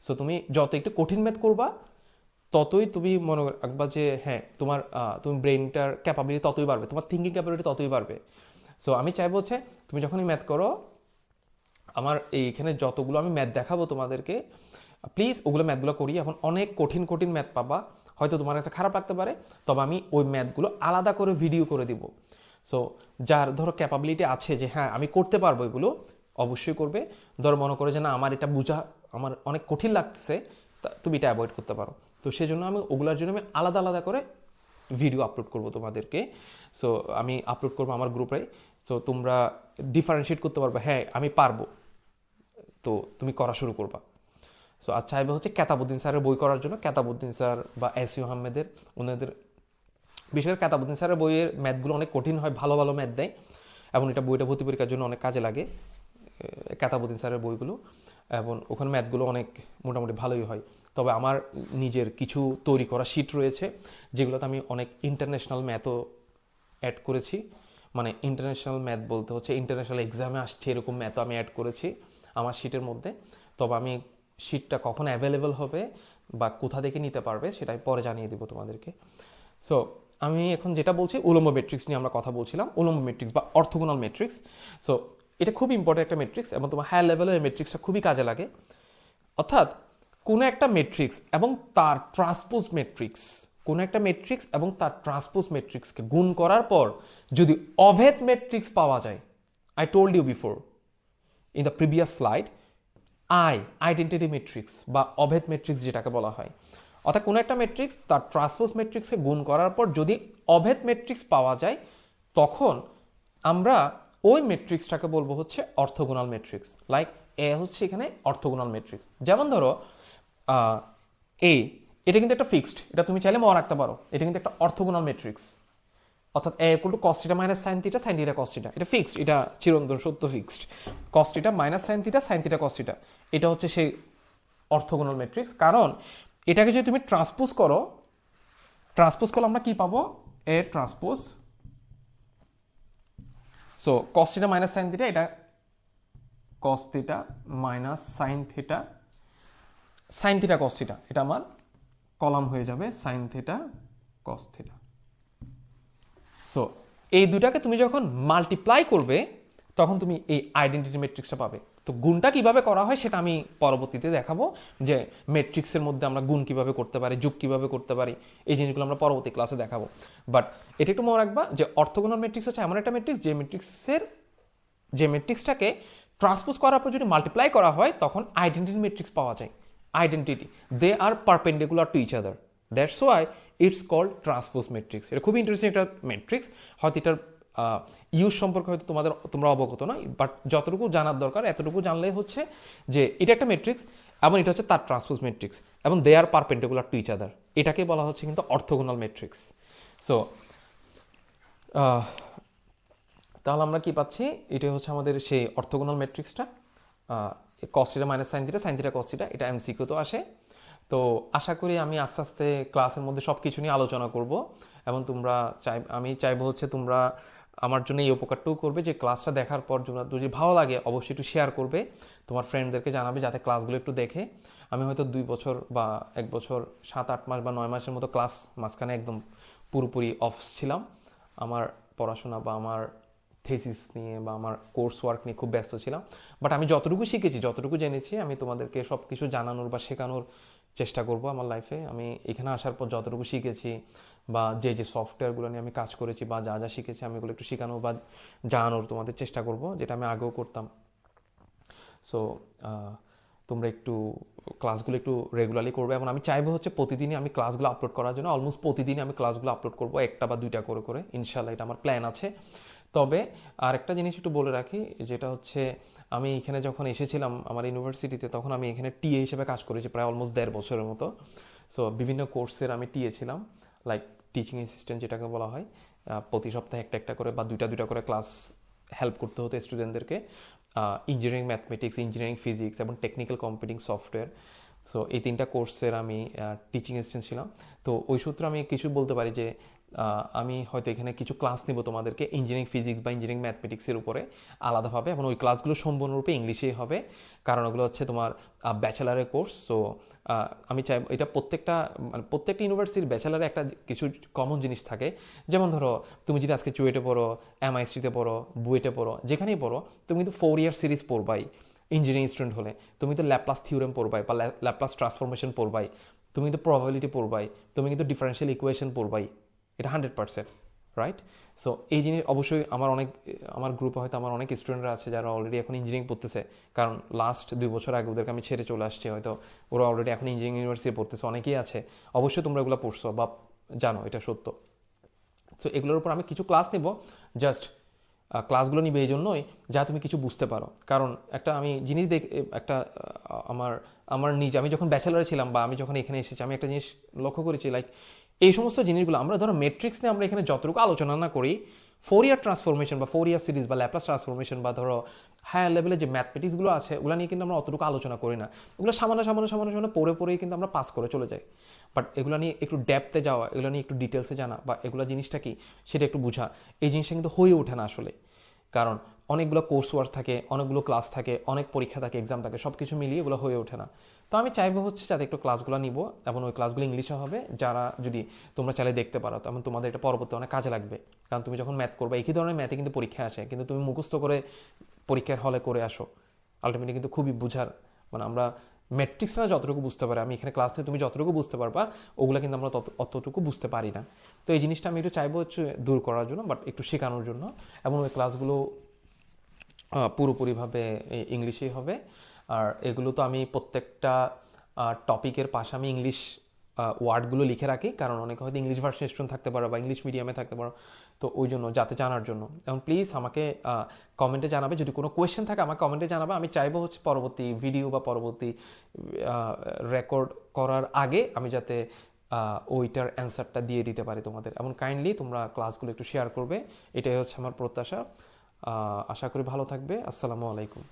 সো তুমি যত একটু কঠিন ম্যাথ করবা ততই তুমি মনে রাখবা যে হ্যাঁ তুমি ব্রেনটার ক্যাপাবিলিটি ততই বাড়বে, তোমার থিঙ্কিং ক্যাপাবিলিটি ততই বাড়বে। সো আমি চাইবো হচ্ছে তুমি যখনই ম্যাথ করো, আমার এইখানে যতগুলো আমি ম্যাথ দেখাবো তোমাদেরকে, প্লিজ ওগুলো ম্যাথগুলো করি। এখন অনেক কঠিন কঠিন ম্যাথ পাবা, হয়তো তোমার কাছে খারাপ লাগতে পারে, তবে আমি ওই ম্যাথগুলো আলাদা করে ভিডিও করে দিব। সো যার ধরো ক্যাপাবিলিটি আছে যে হ্যাঁ আমি করতে পারবো এগুলো, অবশ্যই করবে। ধরো মনে করে যে না আমার এটা বোঝা আমার অনেক কঠিন লাগতেছে, তুমি এটা অ্যাভয়েড করতে পারো। তো সেই জন্য আমি ওগুলোর জন্য আমি আলাদা আলাদা করে ভিডিও আপলোড করব তোমাদেরকে। সো আমি আপলোড করবো আমার গ্রুপে, তো তোমরা ডিফারেন্সিয়েট করতে পারবে, হ্যাঁ আমি পারবো, তো তুমি করা শুরু করবা। সো আর চাইবে হচ্ছে কেতাবুদ্দিন স্যারের বই করার জন্য, কেতাবুদ্দিন স্যার বা এসইউ আহমেদের, ওনাদের বিশেষ করে কেতাবুদ্দিন স্যারের বইয়ের ম্যাথগুলো অনেক কঠিন হয়, ভালো ভালো ম্যাথ দেয়, এবং এটা বইটা ভর্তি পরীক্ষার জন্য অনেক কাজে লাগে কেতাবুদ্দিন স্যারের বইগুলো, এবং ওখানে ম্যাথগুলো অনেক মোটামুটি ভালোই হয়। তবে আমার নিজের কিছু তৈরি করা শিট রয়েছে যেগুলোতে আমি অনেক ইন্টারন্যাশনাল ম্যাথও অ্যাড করেছি, মানে ইন্টারন্যাশনাল ম্যাথ বলতে হচ্ছে ইন্টারন্যাশনাল এক্সামে আসছে এরকম ম্যাথও আমি অ্যাড করেছি আমার শিটের মধ্যে। তবে আমি শিটটা কখন অ্যাভেলেবেল হবে বা কোথা থেকে নিতে পারবে সেটা আমি পরে জানিয়ে দেবো তোমাদেরকে। সো আমি এখন যেটা বলছি উলম্ব ম্যাট্রিক্স নিয়ে আমরা কথা বলছিলাম, উলম্ব ম্যাট্রিক্স বা অর্থগোনাল ম্যাট্রিক্স। সো এটা খুব ইম্পর্টেন্ট একটা ম্যাট্রিক্স এবং তোমার হায়ার লেভেলে এই ম্যাট্রিক্সটা খুবই কাজে লাগে। অর্থাৎ কোনো একটা ম্যাট্রিক্স এবং তার ট্রান্সপোজ ম্যাট্রিক্স, কোনো একটা ম্যাট্রিক্স এবং তার ট্রান্সপোজ ম্যাট্রিক্সকে গুণ করার পর যদি অভেদ ম্যাট্রিক্স পাওয়া যায়, I told you before in the previous slide, identity matrix বা অভেদ ম্যাট্রিক্স যেটাকে বলা হয়। অর্থাৎ কোনো একটা ম্যাট্রিক্স তার ট্রান্সপোজ ম্যাট্রিক্সকে গুণ করার পর যদি অভেদ ম্যাট্রিক্স পাওয়া যায়, তখন আমরা ওই ম্যাট্রিক্সটাকে বলবো হচ্ছে অর্থগোনাল ম্যাট্রিক্স। লাইক এ হচ্ছে এখানে অর্থগোনাল ম্যাট্রিক্স। যেমন ধরো এ, এটা কিন্তু একটা ফিক্সড, এটা তুমি চাইলে মনে রাখতে পারো, এটা কিন্তু একটা অর্থগোনাল ম্যাট্রিক্স। অর্থাৎ A equal to cos theta minus sine theta, sine theta cos theta, এটা ফিক্সড, এটা চিরন্তন সত্য fixed. Cos theta minus sine theta, sine theta cos theta, এটা হচ্ছে সেই অর্থগোনাল ম্যাট্রিক্স। কারণ এটাকে যদি তুমি ট্রান্সপোজ করো, ট্রান্সপোজ করলে আমরা কি পাবো, A transpose. So cos theta minus sine theta, এটা cos theta minus sine theta, sine theta cos theta, এটা আমার কলাম হয়ে যাবে sine theta cos theta. So এই দুটাকে তুমি যখন মাল্টিপ্লাই করবে তখন তুমি এই আইডেন্টিটি ম্যাট্রিক্সটা পাবে। তো গুণটা কিভাবে করা হয় সেটা আমি পরবর্তীতে দেখাবো, যে ম্যাট্রিক্সের মধ্যে আমরা গুণ কিভাবে করতে পারি, যোগ কিভাবে করতে পারি, এই জিনিসগুলো আমরা পরবর্তী ক্লাসে দেখাবো। বাট এটা একটু মনে রাখবা যে অর্থগোনাল ম্যাট্রিক্স হচ্ছে এমন একটা ম্যাট্রিক্স যে ম্যাট্রিক্সটাকে ট্রান্সপোজ করার পর যদি মাল্টিপ্লাই করা হয় তখন আইডেন্টিটি ম্যাট্রিক্স পাওয়া যায়। Identity, they are perpendicular to each other, that's why it's called transpose matrix. এটা খুবই ইন্টারেস্টিং একটা ম্যাট্রিক্স। হয়তো এটার ইউজ সম্পর্কে হয়তো তোমরা অবগত নয়, বাট যতটুকু জানার দরকার এতটুকু জানলেই হচ্ছে যে এটা একটা ম্যাট্রিক্স এবং এটা হচ্ছে তার ট্রান্সপোজ ম্যাট্রিক্স এবং they are perpendicular to each other, এটাকে বলা হচ্ছে কিন্তু অর্থগোনাল ম্যাট্রিক্স। সো তাহলে আমরা কি পাচ্ছি, এটা হচ্ছে আমাদের সেই অর্থগোনাল ম্যাট্রিক্সটা, cos theta minus sine theta, sine theta cos theta, এটা এমসিকিউ তো আসে। তো আশা করি আমি আস্তে আস্তে ক্লাসের মধ্যে সব কিছু নিয়ে আলোচনা করব এবং আমি চাইবো হচ্ছে তোমরা আমার জন্য এই উপকারটাও করবে যে ক্লাসটা দেখার পর যদি ভালো লাগে অবশ্যই একটু শেয়ার করবে, তোমার ফ্রেন্ডদেরকে জানাবে যাতে ক্লাসগুলো একটু দেখে। আমি হয়তো 2 বছর বা 1 বছর 7-8 মাস বা 9 মাসের মতো ক্লাস মাঝখানে একদম পুরোপুরি অফ ছিলাম, আমার পড়াশোনা বা আমার থিসিস নিয়ে বা আমার কোর্স ওয়ার্ক নিয়ে খুব ব্যস্ত ছিলাম। বাট আমি যতটুকু শিখেছি, যতটুকু জেনেছি, আমি তোমাদেরকে সব কিছু জানানোর বা শেখানোর চেষ্টা করব আমার লাইফে। আমি এখানে আসার পর যতটুকু শিখেছি বা যে সফটওয়্যারগুলো নিয়ে আমি কাজ করেছি বা যা যা শিখেছি আমি এগুলো একটু শেখানো বা জানানোর তোমাদের চেষ্টা করব, যেটা আমি আগেও করতাম। সো তোমরা একটু ক্লাসগুলো একটু রেগুলারলি করবে এবং আমি চাইবো হচ্ছে প্রতিদিনই আমি ক্লাসগুলো আপলোড করার জন্য, অলমোস্ট প্রতিদিনই আমি ক্লাসগুলো আপলোড করবো 1টা বা 2টা করে করে, ইনশাল্লাহ এটা আমার প্ল্যান আছে। তবে আর একটা জিনিস একটু বলে রাখি, যেটা হচ্ছে আমি এখানে যখন এসেছিলাম আমার ইউনিভার্সিটিতে, তখন আমি এখানে টিএ হিসেবে কাজ করেছি প্রায় অলমোস্ট 1.5 বছরের মতো। সো বিভিন্ন কোর্সের আমি টিএ ছিলাম, লাইক টিচিং অ্যাসিস্ট্যান্ট যেটাকে বলা হয়। প্রতি সপ্তাহে একটা করে বা 2টা করে ক্লাস হেল্প করতে হতো স্টুডেন্টদেরকে, ইঞ্জিনিয়ারিং ম্যাথমেটিক্স, ইঞ্জিনিয়ারিং ফিজিক্স এবং টেকনিক্যাল কম্পিউটিং সফটওয়্যার। সো এই 3টা কোর্সের আমি টিচিং অ্যাসিস্ট্যান্ট ছিলাম। তো ওই সূত্রে আমি কিছু বলতে পারি যে আমি হয়তো এখানে কিছু ক্লাস নেব তোমাদেরকে ইঞ্জিনিয়ারিং ফিজিক্স বা ইঞ্জিনিয়ারিং ম্যাথমেটিক্সের উপরে আলাদাভাবে, এবং ওই ক্লাসগুলো সম্পূর্ণরূপে ইংলিশেই হবে, কারণ ওগুলো হচ্ছে তোমার ব্যাচেলারের কোর্স। সো আমি চাই এটা প্রত্যেকটা ইউনিভার্সিটির ব্যাচেলারে একটা কিছু কমন জিনিস থাকে। যেমন ধরো তুমি যদি আজকে চুয়েটে পড়ো, এমআইএসটিতে পড়ো, বুয়েটে পড়ো, যেখানেই পড়ো, তুমি কিন্তু 4 ইয়ার সিরিজ পড়বাই। ইঞ্জিনিয়ারিং স্টুডেন্ট হলে তুমি তো ল্যাপ্লাস থিওরেম পড়বাই বা ল্যাপ্লাস ট্রান্সফরমেশন পড়বাই, তুমি কিন্তু প্রবাবিলিটি পড়বাই, তুমি কিন্তু ডিফারেন্সিয়াল ইকুয়েশন পড়বাই, এটা 100%, রাইট? সো এই জিনিস অবশ্যই আমার গ্রুপে হয়তো আমার অনেক স্টুডেন্টরা আছে যারা অলরেডি এখন ইঞ্জিনিয়ারিং পড়তেছে, কারণ লাস্ট 2 বছর আগে ওদেরকে আমি ছেড়ে চলে আসছি, হয়তো ওরা অলরেডি এখন ইঞ্জিনিয়ারিং ইউনিভার্সিটি পড়তেছে, অনেকেই আছে। অবশ্যই তোমরা এগুলো পড়ছো বা জানো, এটা সত্য। সো এগুলোর উপর আমি কিছু ক্লাস নেব, জাস্ট ক্লাসগুলো নিবে এই জন্যই যা তুমি কিছু বুঝতে পারো। কারণ একটা আমি জিনিস একটা আমি যখন ব্যাচেলারে ছিলাম বা আমি যখন এখানে এসেছি, আমি একটা জিনিস লক্ষ্য করেছি, লাইক এই সমস্ত জিনিসগুলো আমরা ধরো ম্যাট্রিক্স নিয়ে আমরা এখানে যতটুকু আলোচনা না করি, ফোরিয়ার ট্রান্সফরমেশন বা ফোরিয়ার সিরিজ বা ল্যাপ্লাস ট্রান্সফরমেশন বা ধরো হায়ার লেভেলে যে ম্যাথমেটিক্সগুলো আছে ওগুলো নিয়ে কিন্তু আমরা অতটুকু আলোচনা করি না। ওগুলো সামান্য পড়েই কিন্তু আমরা পাস করে চলে যাই। বাট এগুলো নিয়ে একটু ডেপথে যাওয়া, এগুলো নিয়ে একটু ডিটেলসে জানা বা এগুলো জিনিসটা কি সেটা একটু বোঝা, এই জিনিসটা কিন্তু হয়ে ওঠে না আসলে। কারণ অনেকগুলো কোর্স ওয়ার্ক থাকে, অনেকগুলো ক্লাস থাকে, অনেক পরীক্ষা থাকে, এক্সাম থাকে, সব কিছু মিলিয়ে এগুলো হয়ে ওঠে না। তো আমি চাইবো যাতে একটু ক্লাসগুলো নিব এবং ওই ক্লাসগুলো ইংলিশে হবে, যারা যদি তোমরা চাইলে দেখতে পারো, তেমন তোমাদের এটা পরবর্তী অনেক কাজে লাগবে। কারণ তুমি যখন ম্যাথ করবে, একই ধরনের ম্যাথে কিন্তু পরীক্ষা আসে, কিন্তু তুমি মুখস্থ করে পরীক্ষার হলে করে আসো, আলটিমেটলি কিন্তু খুবই বুঝার আমরা ম্যাট্রিক্সরা যতটুকু বুঝতে পারি, আমি এখানে ক্লাসে তুমি যতটুকু বুঝতে পারবা, ওগুলো কিন্তু আমরা অতটুকু বুঝতে পারি না। তো এই জিনিসটা আমি একটু চাইবো দূর করার জন্য, বাট একটু শেখানোর জন্য। এবং ওই ক্লাসগুলো পুরোপুরিভাবে ইংলিশেই হবে। আর এগুলো তো আমি প্রত্যেকটা টপিকের পাশে আমি ইংলিশ ওয়ার্ডগুলো লিখে রাখি, কারণ অনেকে হয়তো ইংলিশ ভার্সন স্টুডেন্ট থাকতে পারো বা ইংলিশ মিডিয়ামে থাকতে পারো, তো ওই জন্য যাতে জানার জন্য। এবং প্লিজ আমাকে কমেন্টে জানাবে, যদি কোনো কোয়েশ্চেন থাকে আমাকে কমেন্টে জানাবে। আমি চাইবো পরবর্তী ভিডিও বা পরবর্তী রেকর্ড করার আগে আমি যাতে ওইটার অ্যান্সারটা দিয়ে দিতে পারি তোমাদের। এবং কাইন্ডলি তোমরা ক্লাসগুলো একটু শেয়ার করবে, এটাই হচ্ছে আমার প্রত্যাশা। আশা করি ভালো থাকবে। আসসালামু আলাইকুম।